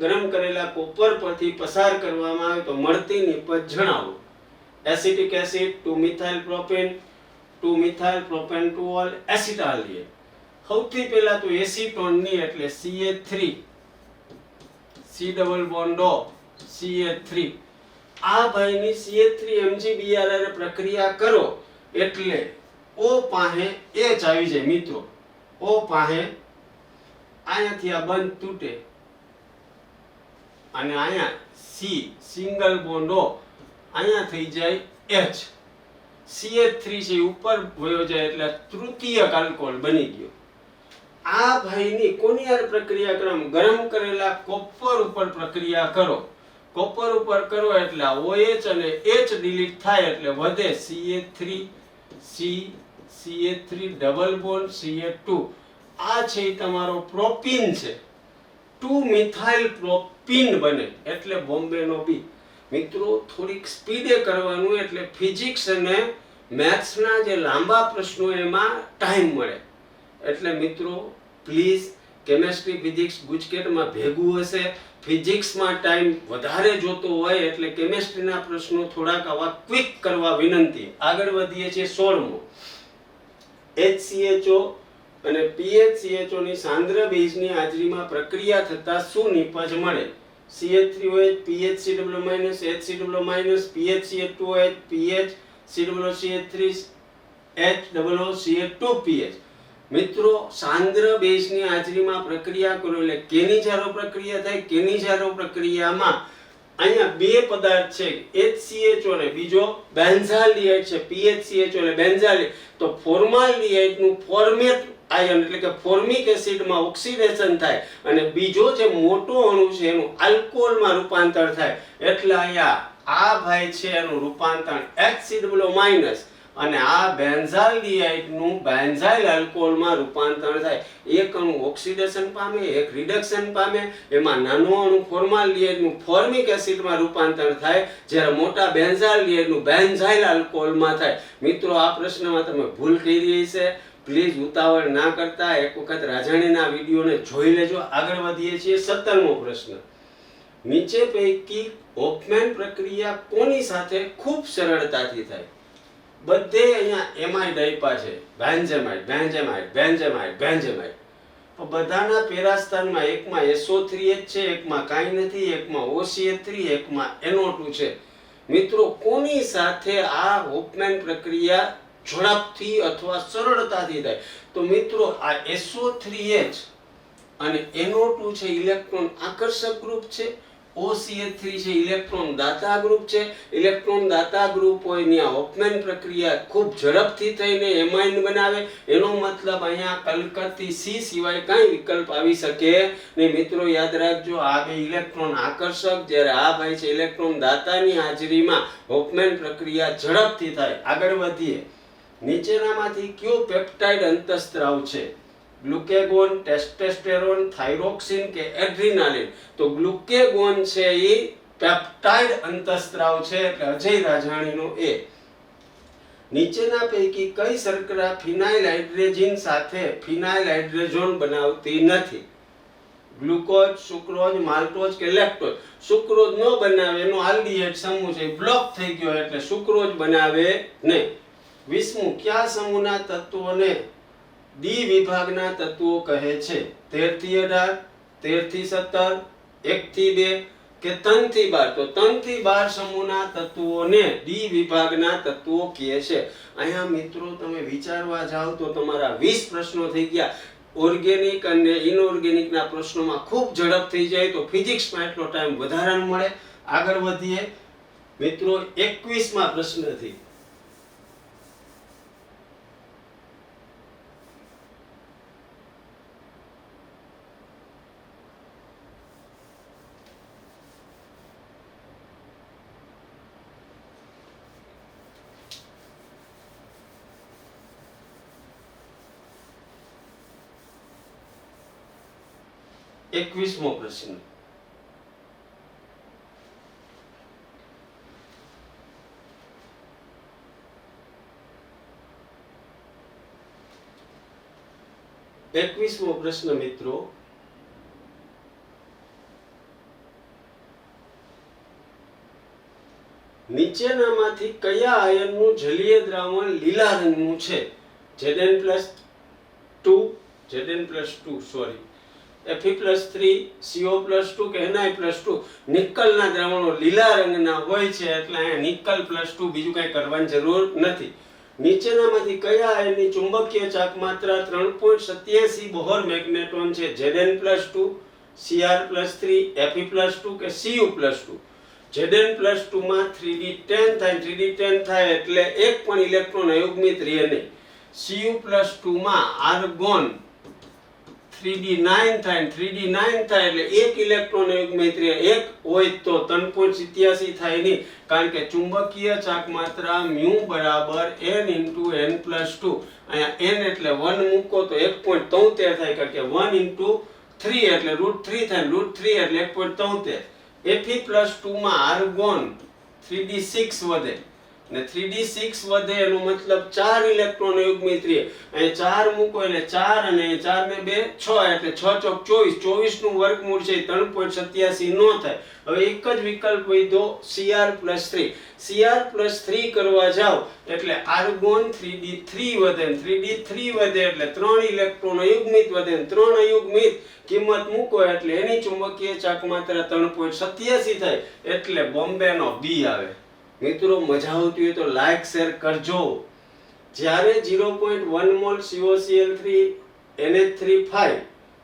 ગરમ કરેલા કોપર પરથી પસાર કરવામાં આવે તો મળતી નિપજ જણાવો. Acetic acid two methyl propane two methyl propanol acetaldehyde. સૌથી પહેલા તો એસીટોનની એટલે CH3 C double bond O CH3. આ ભાઈની CH3 પ્રક્રિયા કરો એટલે O પાસે H આવી જાય મિત્રો. O પાસે અહીંયાથી આ બંધ તૂટે અને અહીંયા C સિંગલ બોન્ડ O અહીંયા થઈ જાય H. CH3 છે ઉપર વયો જાય એટલે તૃતીયક આલ્કોહોલ બની ગયો. આ ભાઈની કોની યાર પ્રક્રિયા ક્રમ? ગરમ કરેલા કોપર ઉપર પ્રક્રિયા કરો. કોપર ઉપર કરો એટલે OH અને H ડિલીટ થાય એટલે વધે CH3 C CH3 double bond CH2. આ છે તમારો પ્રોપીન છે. 2-મિથાઇલ પ્રોપીન બને એટલે બોમ્બેનો બી. મિત્રો થોડીક સ્પીડે કરવાનું એટલે ફિઝિક્સ અને મેથ્સના જે લાંબા પ્રશ્નો એમાં ટાઈમ મળે. એટલે મિત્રો પ્લીઝ કેમેસ્ટ્રી ફિઝિક્સ ગુજકેટમાં ભેગું હશે. ફિઝિક્સમાં ટાઈમ વધારે જોતો હોય એટલે કેમેસ્ટ્રીના પ્રશ્નો થોડાક આવા ક્વિક કરવા વિનંતી. આગળ વધીએ છીએ 16મો. HCHO અને PHCHO ની સાંદ્ર બેઝની હાજરીમાં પ્રક્રિયા થતા શું નિપજ મળે? CH3OH PHCOO-, HCOO-, PHCH2OH PHCOOCH3 HOOCH2PH. મિત્રો સાંદ્ર બેઝની હાજરીમાં પ્રક્રિયા કરો એટલે કેની જારો પ્રક્રિયા થાય? કેની જારો પ્રક્રિયામાં અહીંયા બે પદાર્થ છે, HCHO અને બીજો બેન્ઝાલ્ડિહાઇડ છે. PHCHO એટલે બેન્ઝાલ્ડિહાઇડ. તો ફોર્માલ્ડિહાઇડ નું ફોર્મેટ આયન એટલે કે ફોર્મિક એસિડમાં ઓક્સિડેશન થાય અને બીજો જે મોટો અણુ છે એનું આલ્કોહોલમાં રૂપાંતર થાય. એટલે અહીંયા આ ભાઈ છે એનું રૂપાંતર HCOO- અને આ બેન્ઝાલ્ડિહાઇડ નું બેન્ઝાઇલ આલ્કોહોલમાં રૂપાંતર થાય. એક અણુ ઓક્સિડેશન પામે, એક રિડક્શન પામે. એમાં નાનો અણુ ફોર્માલ્ડિહાઇડ નું ફોર્મિક એસિડમાં રૂપાંતર થાય, જ્યારે મોટા બેન્ઝાલ્ડિહાઇડ નું બેન્ઝાઇલ આલ્કોહોલમાં થાય. મિત્રો આ પ્રશ્નમાં તમે ભૂલ કરી છે. પ્લીઝ ઉતાવળ ના કરતા એક વખત રાજાણીના વિડીયોને જોઈ લેજો. આગળ વધીએ છીએ 17મો પ્રશ્ન. નીચે પૈકી હોફમેન પ્રક્રિયા કોની સાથે ખૂબ સરળતાથી થાય? બધે અહીંયા એમાઇડ આપ્યા છે. બેન્ઝેમાઇડ, બેન્ઝેમાઇડ, બેન્ઝેમાઇડ, બેન્ઝેમાઇડ. બધાના પેરા સ્થાનમાં એકમાં SO3H છે, એકમાં કાંઈ નથી, એકમાં OCH3, એકમાં NO2 છે. મિત્રો કોની સાથે આ હોફમેન પ્રક્રિયા ઝડપથી અથવા સરળતાથી થાય? તો મિત્રો આ SO3H અને NO2 છે ઇલેક્ટ્રોન આકર્ષક ગ્રુપ છે, OCH3 છે ઇલેક્ટ્રોન દાતા ગ્રુપ છે. ઇલેક્ટ્રોન દાતા ગ્રુપ હોય ત્યાં હોફમેન પ્રક્રિયા ખૂબ ઝડપથી થઈને એમાઇન બનાવે. એનો મતલબ અહીંયા કલકત્તી C સિવાય કાંઈ વિકલ્પ આવી શકે નહીં. મિત્રો યાદ રાખજો, આ બે ઇલેક્ટ્રોન આકર્ષક, જ્યારે આ ભાઈ છે ઇલેક્ટ્રોન દાતાની હાજરીમાં હોફમેન પ્રક્રિયા ઝડપથી થાય. આગળ વધીએ. નીચેનામાંથી કયો પેપ્ટાઇડ અંતઃસ્ત્રાવ છે? ગ્લુકેગોન, ટેસ્ટોસ્ટેરોન, થાઇરોક્સિન કે એડ્રીનાલિન? તો ગ્લુકેગોન છે એ પેપ્ટાઇડ અંતઃસ્ત્રાવ છે, એટલે અજય રાજાણીનો એ. નીચેના પૈકી કઈ શર્કરા ફિનાઇલ હાઇડ્રોજન સાથે ફિનાઇલ હાઇડ્રોજન બનાવતી નથી? ગ્લુકોઝ, સુક્રોઝ, માલ્ટોઝ કે લેક્ટોઝ? સુક્રોઝ ન બનાવે, એનો આલ્ડીહાઇડ સમૂહ છે બ્લોક થઈ ગયો, એટલે સુક્રોઝ બનાવે નહીં. 20મું, કયા સમૂહના તત્વોને ડી વિભાગના તત્વો કહે છે? 13 થી 18, 13 થી 17, 1 થી 2 કે 3 થી 12? તો 3 થી 12 સમૂહના તત્વોને ડી વિભાગના તત્વો કહે છે. અહીંયા મિત્રો તમે વિચારવા જાઓ તો તમારા 20 પ્રશ્નો થઈ ગયા. ઓર્ગેનિક અને ઇનઓર્ગેનિક ના પ્રશ્નોમાં ખૂબ ઝડપ થઈ જાય તો ફિઝિક્સમાં એટલો ટાઈમ વધારાનો મળે. આગળ વધીએ મિત્રો 21માં પ્રશ્નથી. એકવીસમો પ્રશ્ન. એકવીસમો પ્રશ્ન મિત્રો, નીચેનામાંથી કયા આયનનું જલીય દ્રાવણ લીલા રંગનું છે? Zn+2 સોરી Fe+3, CO+2 કે Na+2? નિકલના દ્રાવણો લીલા રંગના હોય છે, એટલે અહીંયા નિકલ+2, બીજું કઈ કરવાની જરૂર નથી. નીચેનામાંથી કયા આયનની ચુંબકીય ચાકમાત્રા 3.87 બોહર મેગ્નેટ્રોન છે? Zn+2, Cr+3, Fe+2 કે Cu+2? Zn+2 માં 3d10 થાય. 3d10 થાય એટલે એક પણ ઇલેક્ટ્રોન અયુગ્મિત રહે નહીં. Cu+2 માં આર્ગોન 3d9 થાય. 3d9 થાય એટલે એક ઇલેક્ટ્રોન અયુગ્મિત રહે. એક હોય તો 3.87 થાય નહીં, કારણ કે ચુંબકીય ચાકમાત્રા μ બરાબર n × n+2. અહીંયા n એટલે 1 મૂકો તો 1.73 થાય, કારણ કે 1 × 3 એટલે √3 થાય. √3 એટલે 1.73. Fe+2 માં આર્ગોન 3d6 વધે, ને 3d6 વધે એનો મતલબ 4 ઇલેક્ટ્રોન અયુગ્મિત રહે. અહીં 4 મૂકો એટલે 4 અને 4 ને 2 6 એટલે 6 ચોક 24. 24 નું વર્ગમૂળ છે 3.87 નો થાય. હવે એક જ વિકલ્પ વધ્યો Cr+3. Cr+3 કરવા જાવ એટલે આર્ગોન 3d3 વધે, 3d3 વધે એટલે 3 ઇલેક્ટ્રોન અયુગ્મિત વધે, 3 અયુગ્મિત કિંમત મૂકો એટલે એની ચુંબકીય ચાકમાત્રા 3.87 થાય, એટલે બોમ્બે નો B આવે. મિત્રો મજા આવતી હોય તો લાઈક શેર કરજો. જ્યારે 0.1 મોલ COCl3 NH3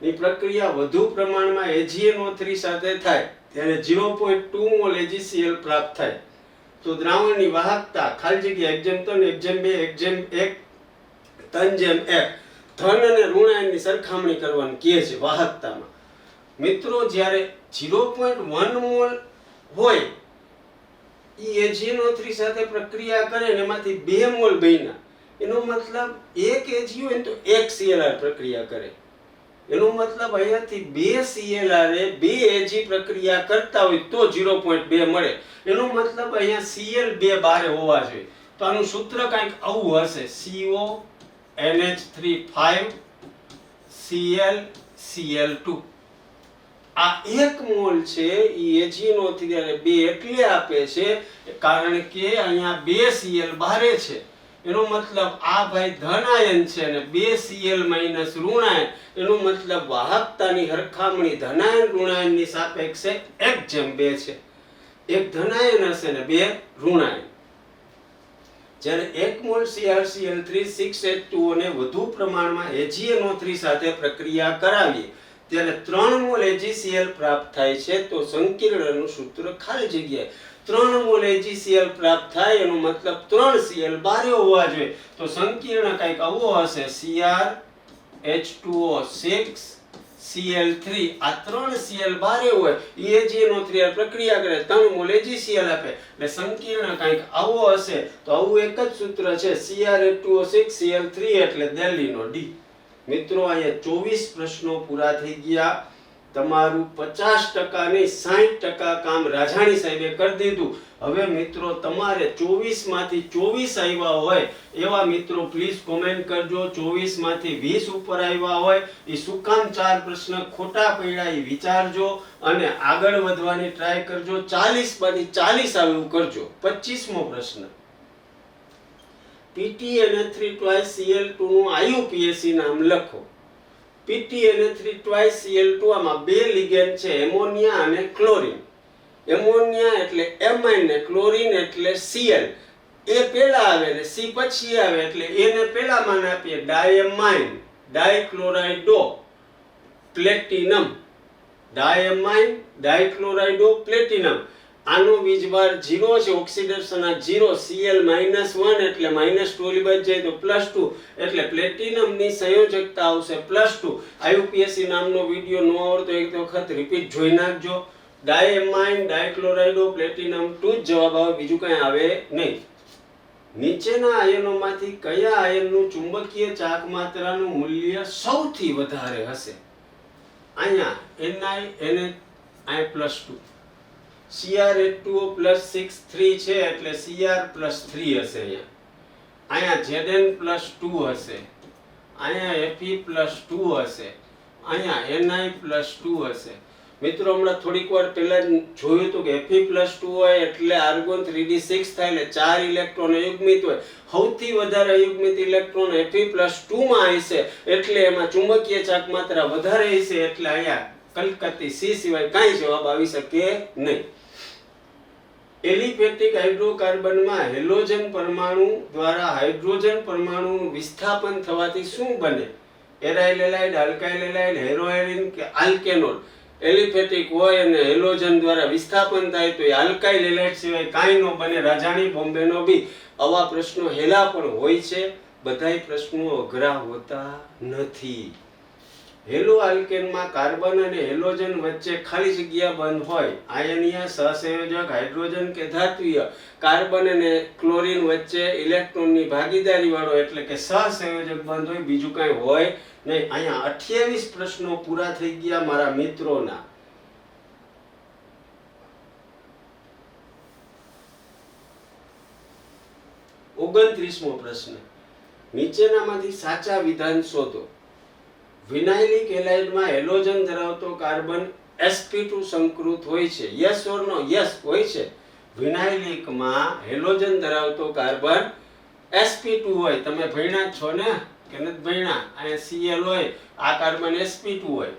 ની પ્રક્રિયા વધુ પ્રમાણમાં AgNO3 સાથે થાય ત્યારે 0.2 મોલ AgCl પ્રાપ્ત થાય. તો દ્રાવણની વાહકતા ખાલી જગ્યા 1:3, 1:2, 1:1 3:1 ધન અને ઋણ આયનની સરખામણી કરવાની કહે છે વાહકતામાં. મિત્રો જ્યારે 0.1 મોલ હોય એ AgNO3 સાથે પ્રક્રિયા કરે ને એમાંથી 2 મોલ બન્યા, એનો મતલબ એક Ag હોય તો એક Clr પ્રક્રિયા કરે. એનો મતલબ અહીંયાથી 2 Clr એ 2 Ag પ્રક્રિયા કરતા હોય તો 0.2 મળે. એનો મતલબ અહીંયા Cl 2 બારે હોવા જોઈએ. તો આનું સૂત્ર કંઈક આવું હશે: CO NH3 5 Cl Cl2. આ 1 મોલ છે એ AgNO3 2 એટલે આપે છે કારણ કે અહીંયા 2 Cl બારે છે. એનો મતલબ આ ભાઈ ધન આયન છે અને 2Cl માઇનસ ઋણાયન, એનો મતલબ વાહકતાની હરખામણી ધનાયન ઋણાયનની સાપેક્ષે 1:2 છે. એક ધનાયન હશે ને 2 ઋણાયન. જ્યારે 1 મોલ CrCl3 6H2O ને વધુ પ્રમાણમાં AgNO3 સાથે પ્રક્રિયા કરાવીએ ત્યારે 3 મોલ AgCl પ્રાપ્ત થાય છે. તો સંકીર્ણનું સૂત્ર ખાલી જગ્યાએ 3 મોલ AgCl પ્રાપ્ત થાય એનો મતલબ 3Cl બારે હોવા જોઈએ. તો સંકીર્ણ કંઈક આવો હશે, CrH2O6 Cl3. આ 3Cl બારે હોય એ AgNO3 પ્રક્રિયા કરે 3 મોલ AgCl આપે એટલે સંકીર્ણ કંઈક આવો હશે. તો આવું એક જ સૂત્ર છે, CrH2O6 Cl3 એટલે દિલ્હીનો D. મિત્રો અહીંયા 24 પ્રશ્નો પૂરા થઈ ગયા. તમારું 50% ને 60% કામ રાજાણી સાહેબે કરી દીધું. હવે મિત્રો તમારે 24 માંથી 24 આવ્યા હોય એવા મિત્રો પ્લીઝ કોમેન્ટ કરજો. 24 માંથી 20 ઉપર આવ્યા હોય એ શું કામ 4 પ્રશ્ન ખોટા પડ્યા એ વિચારજો અને આગળ વધવાની ટ્રાય કરજો. 40 માંથી 40 આવે એવું કરજો. 25મો પ્રશ્ન, PTNA3 twice Cl2 નું IUPAC નામ લખો. PTNA3 twice Cl2 આમાં બે લિગેન્ડ છે, એમોનિયા અને ક્લોરીન. એમોનિયા એટલે એમાઇન ને ક્લોરીન એટલે Cl. એ પહેલા આવે ને C પછી આવે એટલે A ને પહેલા માન આપીએ, ડાયમાઇન ડાઇક્લોરાઇડો પ્લેટિનમ. ડાયમાઇન ડાઇક્લોરાઇડો પ્લેટિનમ. આનો વીજભાર 0 છે, ઓક્સિડેશન આ 0. Cl -1 એટલે -2 બાદ જાય તો +2 એટલે પ્લેટિનમ ની સંયોજકતા આવશે +2. IUPAC નામનો વિડિયો ન આવડતો એક વખત રિપીટ જોઈ નાખજો. ડાયમાઇન ડાઇક્લોરાઇડો પ્લેટિનમ 2 જ જવાબ આવે, બીજું કંઈ આવે નહીં. નીચેના આયનોમાંથી કયા આયનનું ચુંબકીય ચાક માત્રાનું મૂલ્ય સૌથી વધારે હશે? અહીંયા Ni +2. CrH2O +6 3 છે એટલે Cr +3 હશે. અહીંયા Zn +2 હશે, અહીંયા Fe +2 હશે, અહીંયા Ni +2 હશે. મિત્રો હમણાં થોડીક વાર પહેલા જોયું હતું કે Fe +2 હોય એટલે આર્ગોન 3d6 થાય એટલે 4 ઇલેક્ટ્રોન અયુગ્મિત હોય. સૌથી વધારે અયુગ્મિત ઇલેક્ટ્રોન Fe +2 માં હશે એટલે એમાં ચુંબકીય ચાક માત્રા વધારે હશે એટલે અહીંયા કલકત્તી C સિવાય કાંઈ જવાબ આવી શકે નહીં. એલિફેટિક હાઇડ્રોકાર્બનમાં હેલોજન પરમાણુ દ્વારા હાઇડ્રોજન પરમાણુનું વિસ્થાપન થવાથી શું બને? એરાઇલ એલાઇડ, આલ્કાઇલ એલાઇડ, હેરોએરિન કે આલ્કેનોલ. એલિફેટિક હોય અને હેલોજન દ્વારા વિસ્થાપન થાય તો એ આલ્કાઇલ એલાઇડ સિવાય કાંઈ ન બને. રાજાણી બોમ્બેનો બી આવા પ્રશ્નો હેલા પણ હોય છે, બધાય પ્રશ્નો અઘરા હોતા નથી. હેલો આલ્કેનમાં કાર્બન અને હેલોજન વચ્ચે ખાલી જગ્યા બંધ હોય. આયનીય સહસંયોજક હાઇડ્રોજન કે ધાત્વીય કાર્બન અને ક્લોરીન વચ્ચે ઇલેક્ટ્રોનની ભાગીદારી વાળો એટલે કે સહસંયોજક બંધ હોય, બીજું કાંઈ હોય નહીં. અહીંયા 28 પ્રશ્નો પૂરા થઈ ગયા મારા મિત્રોના. ઓગણત્રીસમો પ્રશ્ન, નીચેનામાંથી સાચા વિધાન શોધો. વિનાઇલિક એલાઇડમાં હેલોજન ધરાવતો કાર્બન sp2 સંકૃત હોય છે. Yes or no? યસ હોય છે. વિનાઇલિકમાં હેલોજન ધરાવતો કાર્બન sp2 હોય. તમે ભણ્યા છો ને કે નથી ભણ્યા? અહીંયા Cl હોય, આ કાર્બન sp2 હોય.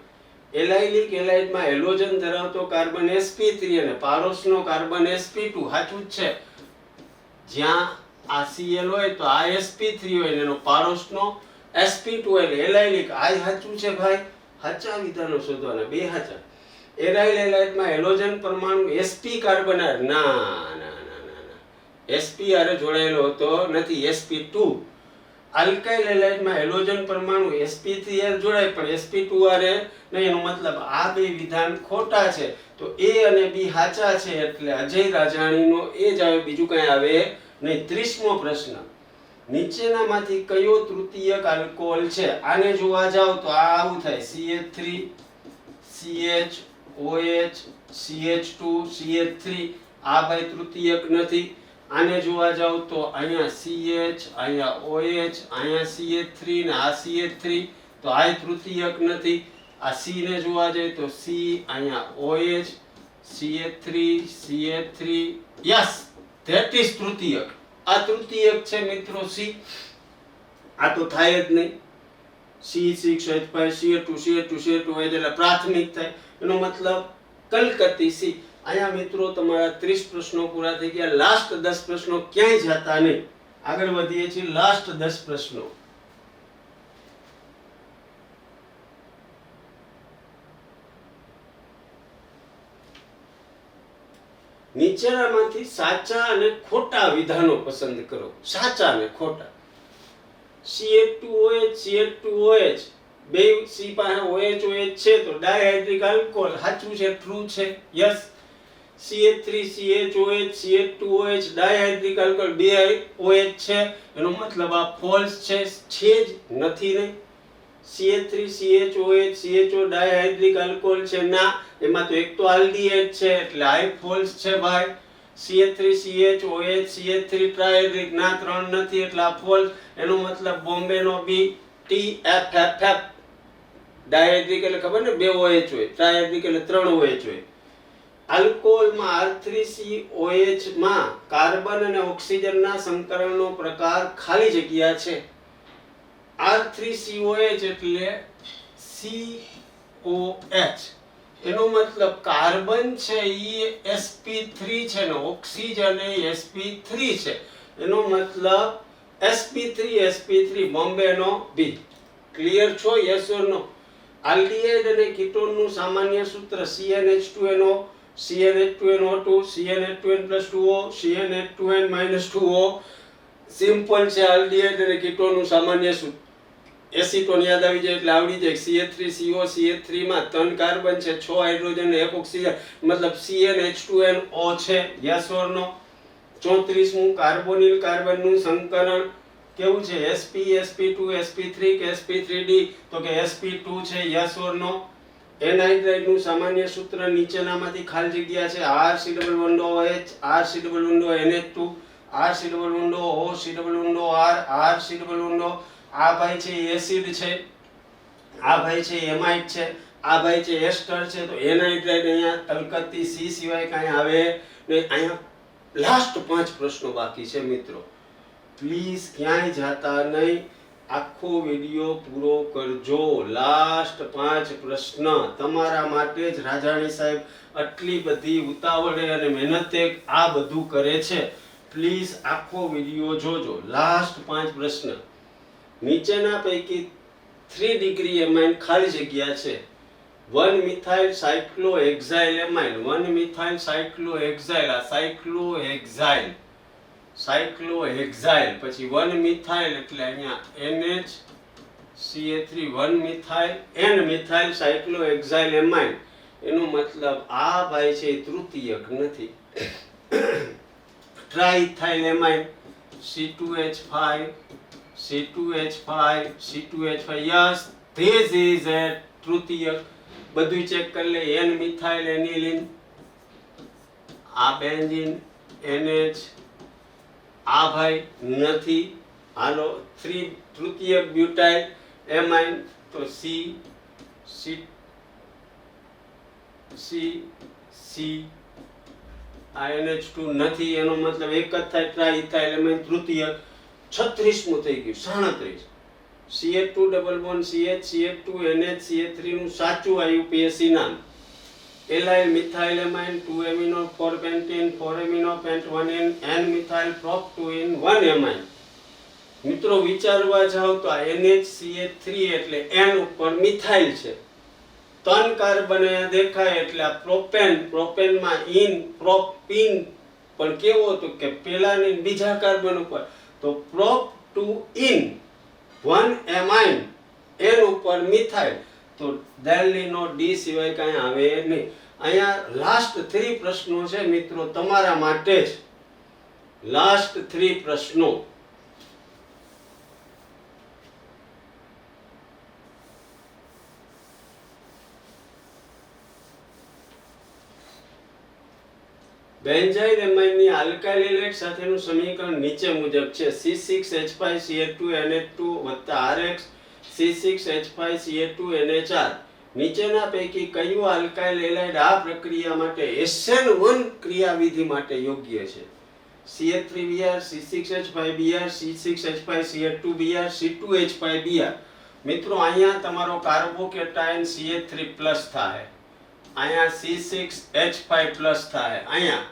એલાઇલિક એલાઇડમાં હેલોજન ધરાવતો કાર્બન sp3 અને પારોસનો કાર્બન sp2. સાચું જ છે. જ્યાં આ Cl હોય તો આ sp3 હોય ને એનો પારોસનો sp2 એટલે એલાઇલિક. આ સાચું છે ભાઈ, સાચા વિધાનો શોધવાના, બે સાચા. એરાઇલ એલાઇડમાં હેલોજન પરમાણુ sp કાર્બન ના ના ના ના sp આરે જોડાયેલો હતો નથી, sp2. આલ્કાઇલ એલાઇડમાં હેલોજન પરમાણુ sp3 આરે જોડાય પણ sp2 આરે નહીં, એનો મતલબ આ બે વિધાન ખોટા છે. તો a અને b સાચા છે એટલે અજય રાજાણીનો એ જ આવે, બીજું કઈ આવે નહીં. 30મો પ્રશ્ન, નીચેનામાંથી કયો તૃતીયક આલ્કોહોલ છે? આને જોવા જાવ તો આ આવું થાય, CH3 CH OH CH2 CH3. આ ભાઈ તૃતીયક નથી. આને જોવા જાવ તો અહીંયા CH, અહીંયા OH, અહીંયા CH3 ને આ CH3 તો આ તૃતીયક નથી. આ C ને જોવા જાય તો C, અહીંયા OH CH3 CH3. Yes, that is તૃતીયક. આ તૃતીયક છે મિત્રો સી, આ તો થાય જ નહીં. C6H5Cl2 એટલે પ્રાથમિક થાય, એનો મતલબ કલકત્તી સી. અહીંયા મિત્રો તમારા 30 પ્રશ્નો પૂરા થઈ ગયા. લાસ્ટ 10 પ્રશ્નો ક્યાંય જતા નહીં, આગળ વધીએ છીએ. લાસ્ટ 10 પ્રશ્નો. નીચેનામાંથી સાચા અને ખોટા વિધાનો પસંદ કરો. સાચા અને ખોટા. CH2OH CH2OH બે C પાસે OH છે તો ડાયહાઇડ્રિક આલ્કોહોલ. સાચું છે, ટ્રુ છે, યસ. CH3CHOH CH2OH ડાયહાઇડ્રિક આલ્કોહોલ બે OH છે, એનો મતલબ આ ફોલ્સ છે જ નથી નહીં. CH3CHOH CHO ડાયહાઇડ્રિક આલ્કોહોલ છે ના, એમાં તો એક તો આલ્ડીહાઇડ છે એટલે આઈ ફોલ્સ છે ભાઈ. CH3CHOH CH3 ટ્રાયહાઇડ્રિક ના, 3 નથી એટલે આ ફોલ્સ. એનો મતલબ બોમ્બે નો બી TFFF ડાયહાઇડ્રિક એટલે ખબર ને 2 OH હોય, ટ્રાયહાઇડ્રિક એટલે 3 OH હોય. આલ્કોહોલમાં R3COH માં કાર્બન અને ઓક્સિજનના સંકરણનો પ્રકાર ખાલી જગ્યા છે. R3COH એટલે COH, એનો મતલબ કાર્બન છે એ sp3 છે ને ઓક્સિજન એ sp3 છે, એનો મતલબ sp3 બોમ્બે નો બી. ક્લિયર છો, યસ ઓર નો? આલ્ડીહાઇડ અને કીટોન નું સામાન્ય સૂત્ર CnH2NO CnH2NO2 CnH2n+2O CnH2n-2O. Simple છે. આલ્ડીહાઇડ અને કીટોન નું સામાન્ય સૂત્ર. એસિટોન યાદ આવી જાય એટલે આવડી જાય. CH3CO CH3 માં 3 કાર્બન છે, 6 હાઇડ્રોજન અને 1 ઓક્સિજન, મતલબ CnH2NO છે, યસ ઓર નો? 34મું કાર્બોનિલ કાર્બન નું સંકરણ કેવું છે? sp sp2 sp3 કે sp3d? તો કે sp2 છે, યસ ઓર નો? એનહાઇડ્રાઇડ નું સામાન્ય સૂત્ર નીચેનામાંથી ખાલી જગ્યા છે. RC=OH RC=NH2 RC=OCR RC=, આ ભાઈ છે એસિડ છે, આ ભાઈ છે એમાઇડ છે, આ ભાઈ છે એસ્ટર છે. તો એનહાઇડ્રાઇડ અહીંયા કલકત્તી સી સિવાય કાંઈ આવે નહીં. અહીંયા લાસ્ટ 5 પ્રશ્નો બાકી છે મિત્રો. પ્લીઝ ક્યાંય જાતા નહીં, આખો વિડિયો પૂરો કરજો. લાસ્ટ 5 પ્રશ્ન તમારા માટે જ રાજાણી સાહેબ આટલી બધી ઉતાવળે અને મહેનતે આ બધું કરે છે. પ્લીઝ આખો વિડિયો જોજો. લાસ્ટ 5 પ્રશ્ન. નીચેના પૈકી 3 ડિગ્રી એમાઇન ખાલી જગ્યા છે. 1 methyl cyclohexyl amine, 1 methyl cyclohexyl, આ સાયક્લોહેક્સાઇલ પછી 1 મિથાઇલ એટલે અહીંયા NHCl3 1 methyl n methyl cyclohexyl amine. એનો મતલબ આ ભાઈ છે તૃતીયક નથી. Triethyl amine C2H5 yes, this is a તૃતીયક. બધું ચેક કરી લે. n મિથાઇલ એનિલિન, આ બેન્ઝીન NH, આ ભાઈ નથી. હાલો 3 તૃતીયક બ્યુટાઇલ એમાઇન તો C આ NH2 નથી, એનો મતલબ એક જ થાય. Triethyl amine તૃતીયક. 36મું થઈ ગયું. 37 CH2 double bond CH CH2 NH CH3 નું સાચું IUPAC નામ. Allyl methyl amine 2 amino 4 pentene 4 amino pent 1 n methyl prop 2 in 1 amine. મિત્રો વિચારવા જાવ તો આ NHCH3 એટલે n ઉપર મિથાઇલ છે. 3 કાર્બન દેખાય એટલે આ પ્રોપેન, પ્રોપેનમાં ઇન પ્રોપીન પણ કેવો હતું કે પેલાની બીજા કાર્બન ઉપર, તો પ્રોપ 2 in 1 એમાઇન n ઉપર મિથાઇલ. તો દિલ્હીનો ડી સિવાય કાંઈ આવે નહીં. અહીંયા લાસ્ટ 3 પ્રશ્નો છે મિત્રો તમારા માટે જ. લાસ્ટ 3 પ્રશ્નો. બેન્ઝાઇલ એમાઇનની આલ્કાઇલ હેલાઇડ સાથેનું સમીકરણ નીચે મુજબ છે. C6H5Cl2NH2 RX C6H5Cl2NHR. નીચેના પૈકી કયું આલ્કાઇલ હેલાઇડ આ પ્રક્રિયા માટે SN1 ક્રિયાવિધિ માટે યોગ્ય છે? CH3Br, C6H5Br, C6H5CH2Br, C2H5Br. મિત્રો અહીંયા તમારો કાર્બોકેટાયન CH3+ થાય, અહીંયા C6H5+ થાય, અહીંયા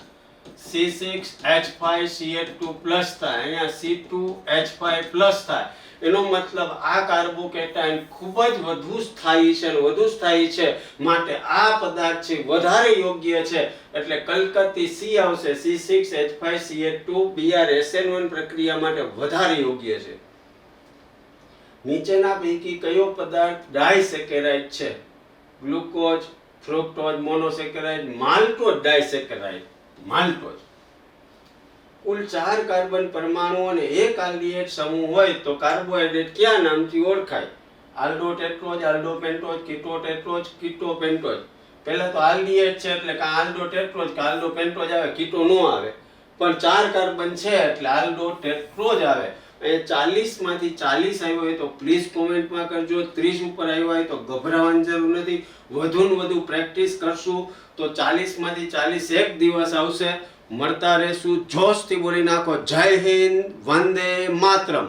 C6H5CH2+ થાય, અહીંયા C2H5+ થાય. એનો મતલબ આ કાર્બોકેટાયન ખૂબ જ વધુ સ્થાયી છે અને વધુ સ્થાયી છે, માટે આ પદાર્થ છે વધારે યોગ્ય છે. એટલે કલકત્તી C આવશે, C6H5CH2Br SN1 પ્રક્રિયા માટે વધારે યોગ્ય છે. નીચેના પૈકી કયો પદાર્થ ડાયસેકેરાઇડ છે? Glucose, fructose, monosaccharide, maltose disaccharide. Maltose. કુલ 4 કાર્બન પરમાણુ અને એક આલ્ડીહાઇડ સમૂહ હોય તો કાર્બોહાઈડ્રેટ કયા નામથી ઓળખાય? આલ્ડોટેટ્રોઝ, આલ્ડોપેન્ટોઝ, કીટોટેટ્રોઝ, કીટોપેન્ટોઝ. પહેલા તો આલ્ડીહાઇડ છે એટલે કે આલ્ડોટેટ્રોઝ કે આલ્ડોપેન્ટોઝ આવે, કીટો નો આવે. પણ 4 કાર્બન છે એટલે આલ્ડોટેટ્રોઝ આવે. એ 40 માંથી 40 આવ્યો હોય તો પ્લીઝ કોમેન્ટમાં કરજો. 30 ઉપર આવ્યો હોય તો ગભરાવાની જરૂર નથી. વધુ ને વધુ પ્રેક્ટિસ કરશું તો 40 માંથી 40 એક દિવસ આવશે. મળતા રહેશું. જોશથી બોલી નાખો. જય હિન્દ, વંદે માતરમ.